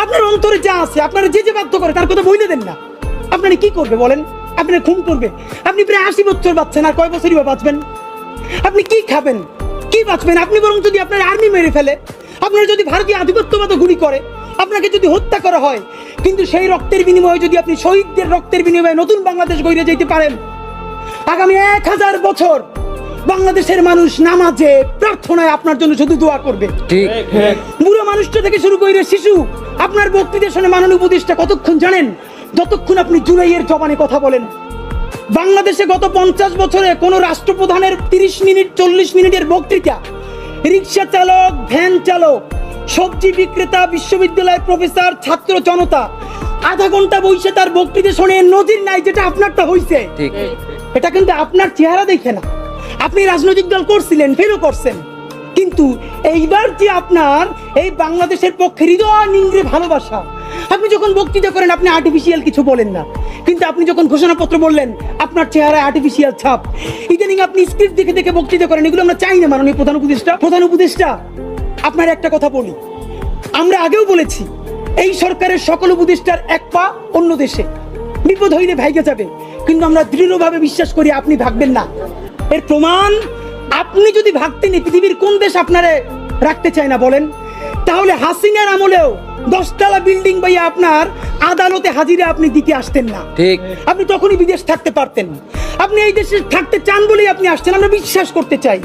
আপনার অন্তরে যা আছে, আপনারা যে যে বাধ্য করে তার কথা বইলে দেন না। আপনারা কি করবে বলেন? আপনারা খুন করবে। আপনি প্রায় 80 বছর বাঁচছেন, আর কয় বছরই বা বাঁচবেন? আপনি কি খাবেন, কি বাঁচবেন? আপনি বরং যদি আপনার আর্মি মেরে ফেলে, আপনারা যদি ভারতীয় আধিপত্যবাদ গুলি করে, আপনাকে যদি হত্যা করা হয়, কিন্তু সেই রক্তের বিনিময়ে যদি আপনি শহীদদের রক্তের বিনিময়ে নতুন বাংলাদেশ গড়ে যেতে পারেন, আগামী 1000 বছর বাংলাদেশের মানুষ নামাজে প্রার্থনায় আপনার জন্য শুধু দোয়া করবে। ঠিক। বুড়ো মানুষটা থেকে শুরু করে শিশু আপনার বক্তৃতা শুনে মাননীয় উপদেষ্টা কতক্ষণ জানেন? যতক্ষণ আপনি জুলাইয়ের জবানে কথা বলেন। বাংলাদেশে গত 50 বছরে কোন রাষ্ট্রপ্রধানের 30 মিনিট 40 মিনিটের বক্তৃতা, রিক্সা চালক, ভ্যান চালক, সবজি বিক্রেতা, বিশ্ববিদ্যালয়ের প্রফেসর, ছাত্র জনতা আধা ঘন্টা বসে তার বক্তৃতা শুনে নজির নাই, যেটা আপনারটা হইছে। ঠিক। এটা কিন্তু আপনার চেহারা দেখে না। আপনি রাজনৈতিক দল করছিলেন, ফেরও করছেন, কিন্তু এইবার যে আপনার এই বাংলাদেশের পক্ষে হৃদয় নিংড়ে ভালোবাসা, আপনি যখন বক্তৃতা করেন আপনি আর্টিফিশিয়াল কিছু বলেন না, কিন্তু আপনি যখন ঘোষণাপত্র বললেন আপনার চেহারায় আর্টিফিশিয়াল ছাপ। ইদানিং আপনি স্ক্রিপ্ট দেখে দেখে বক্তৃতা করেন, এগুলো আমরা চাই না। মাননীয় প্রধান উপদেষ্টা আপনার একটা কথা বলি, আমরা আগেও বলেছি এই সরকারের সকল উপদেষ্টার এক পা অন্য দেশে, বিপদ হইলে ভাইগে যাবে, কিন্তু আমরা দৃঢ়ভাবে বিশ্বাস করি আপনি ভাগবেন না। এর প্রমাণ, আপনি যদি ভাগতেন পৃথিবীর কোন দেশ আপনারে রাখতে চায় না বলেন? তাহলে হাসিনার আমলেও 10 তলা বিল্ডিং বাইয়া আপনার আদালতে হাজিরা আপনি দিতে আসতেন না। ঠিক। আপনি তখনই বিদেশ থাকতে পারতেন। আপনি এই দেশে থাকতে চান বলেই আপনি আসছেন, আমরা বিশ্বাস করতে চাই।